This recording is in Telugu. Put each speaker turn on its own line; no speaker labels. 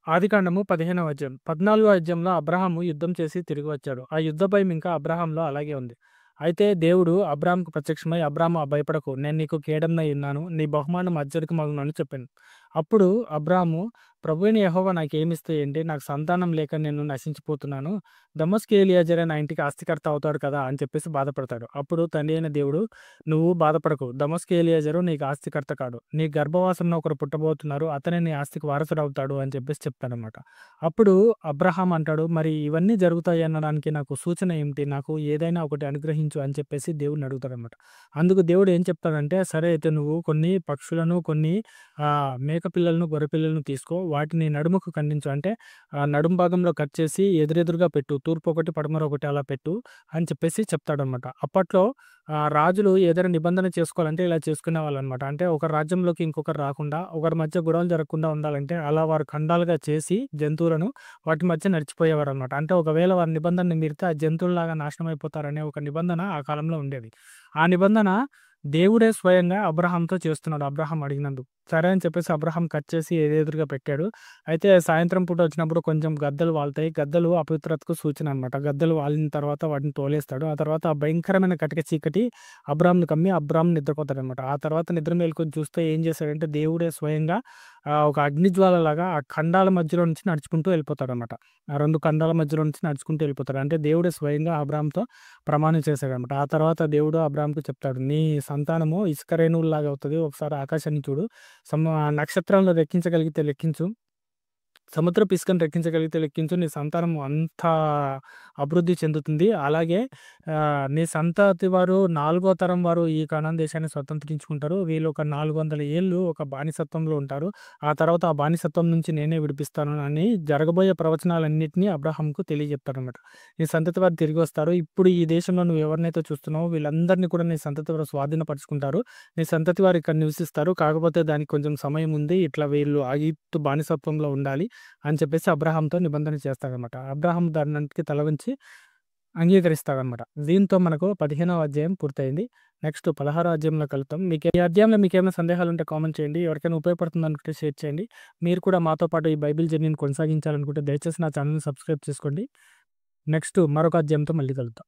ఆదికాండము 15వ అధ్యాయం. 14వ అధ్యాయంలో అబ్రాహాము యుద్ధం చేసి తిరిగి వచ్చాడు. ఆ యుద్ధ భయం ఇంకా అబ్రాహాంలో అలాగే ఉంది. అయితే దేవుడు అబ్రాహాముకు ప్రత్యక్షమై, "అబ్రామా భయపడకు, నేను నీకు కేడెమునై ఉన్నాను. నీ బహుమానం అత్యధికమగును" అని చెప్పాను. అప్పుడు అబ్రాహాము, "ప్రభువైన యెహోవా నాకేమిస్తే ఏంటి? నాకు సంతానం లేక నేను నశించిపోతున్నాను. దమస్కు ఎలియాజరే నా ఇంటికి ఆస్తికర్త అవుతాడు కదా" అని చెప్పేసి బాధపడతాడు. అప్పుడు తండ్రి అయిన దేవుడు, "నువ్వు బాధపడకు. దమస్కు ఎలియాజరు నీకు ఆస్తికర్త కాడు. నీ గర్భవాసంలో ఒకరు పుట్టబోతున్నారు. అతనే నీ ఆస్తికి వారసుడవుతాడు" అని చెప్పేసి చెప్తాడనమాట. అప్పుడు అబ్రాహాం అంటాడు, "మరి ఇవన్నీ జరుగుతాయి అనడానికి నాకు సూచన ఏమిటి? నాకు ఏదైనా ఒకటి అనుగ్రహించు" అని చెప్పేసి దేవుడిని అడుగుతాడనమాట. అందుకు దేవుడు ఏం చెప్తాడంటే, "సరే అయితే నువ్వు కొన్ని పక్షులను, కొన్ని మేక పిల్లలను, గొర్రె పిల్లలను తీసుకో. వాటిని నడుముకు ఖండించు. అంటే నడుము భాగంలో కట్ చేసి ఎదురెదురుగా పెట్టు. తూర్పు ఒకటి, పడమర ఒకటి అలా పెట్టు" అని చెప్పేసి చెప్తాడనమాట. అప్పట్లో రాజులు ఏదైనా నిబంధన చేసుకోవాలంటే ఇలా చేసుకునేవాళ్ళనమాట. అంటే ఒక రాజ్యంలోకి ఇంకొకరు రాకుండా, ఒకరి మధ్య గొడవలు జరగకుండా ఉండాలంటే అలా వారు ఖండాలుగా చేసి జంతువులను వాటి మధ్య నడిచిపోయేవారనమాట. అంటే ఒకవేళ వారి నిబంధనని మీరితే ఆ జంతువుల్లాగా నాశనం అయిపోతారనే ఒక నిబంధన ఆ కాలంలో ఉండేది. ఆ నిబంధన దేవుడే స్వయంగా అబ్రాహాంతో చేస్తున్నాడు. అబ్రాహాం అడిగినందుకు. సరే అని చెప్పేసి అబ్రాహాం కట్ చేసి ఎదురుగా పెట్టాడు. అయితే సాయంత్రం పూట వచ్చినప్పుడు కొంచెం గద్దలు వాలుతాయి. గద్దలు అపవిత్రతకు సూచన అనమాట. గద్దలు వాలిన తర్వాత వాటిని తోలేస్తాడు. ఆ తర్వాత ఆ భయంకరమైన కటిక చీకటి అబ్రాహాంని కమ్మి అబ్రాహాం నిద్రపోతాడనమాట. ఆ తర్వాత నిద్ర మేలుకొని చూస్తే ఏం చేశాడంటే దేవుడే స్వయంగా ఒక అగ్నిజ్వాలలాగా ఆ ఖండాల మధ్యలో నుంచి నడుచుకుంటూ వెళ్ళిపోతాడనమాట. ఆ 2 ఖండాల మధ్యలో నుంచి నడుచుకుంటూ వెళ్ళిపోతాడు. అంటే దేవుడే స్వయంగా అబ్రాహాంతో ప్రమాణం చేశాడనమాట. ఆ తర్వాత దేవుడు అబ్రాహాంకు చెప్తాడు, "నీ సంతానము ఇసుక రేణువుల్లాగా అవుతది. ఒకసారి ఆకాశాన్ని చూడు. నక్షత్రాలను లెక్కించగలిగితే లెక్కించు. సముద్రపు ఇసుకను లెక్కించగలిగితే లెక్కించు. నీ సంతానం అంత అభివృద్ధి చెందుతుంది. అలాగే నీ సంతతి వారు 4వ తరం వారు ఈ కనాను దేశాన్ని స్వతంత్రించుకుంటారు. వీళ్ళు ఒక 400 ఏళ్ళు ఒక బానిసత్వంలో ఉంటారు. ఆ తర్వాత ఆ బానిసత్వం నుంచి నేనే విడిపిస్తాను" అని జరగబోయే ప్రవచనాలన్నిటిని అబ్రాహాంకు తెలియజెప్తాడన్నమాట. నీ సంతతి వారు తిరిగి వస్తారు. ఇప్పుడు ఈ దేశంలో నువ్వు ఎవరినైతే చూస్తున్నావో వీళ్ళందరినీ కూడా నీ సంతతి వారు స్వాధీనపరుచుకుంటారు. నీ సంతతి వారు ఇక్కడ నివసిస్తారు. కాకపోతే దానికి కొంచెం సమయం ఉంది. ఇట్లా వీళ్ళు ఐగుప్తు బానిసత్వంలో ఉండాలి అని చెప్పేసి అబ్రాహాంతో నిబంధన చేస్తాడనమాట. అబ్రాహాం దాన్నంటికి తల వంచి అంగీకరిస్తాడనమాట. దీంతో మనకు 15వ అధ్యాయం పూర్తయింది. నెక్స్ట్ 16వ అధ్యాయంలో కలుద్దాం. ఈ అధ్యాయంలో మీకేమైనా సందేహాలుంటే కామెంట్ చేయండి. ఎవరికైనా ఉపయోగపడుతుందనుకుంటే షేర్ చేయండి. మీరు కూడా మాతో పాటు ఈ బైబిల్ జర్నీని కొనసాగించాలనుకుంటే దయచేసి నా ఛానెల్‌ని సబ్స్క్రైబ్ చేసుకోండి. నెక్స్ట్ మరొక అధ్యాయంతో మళ్ళీ కలుద్దాం.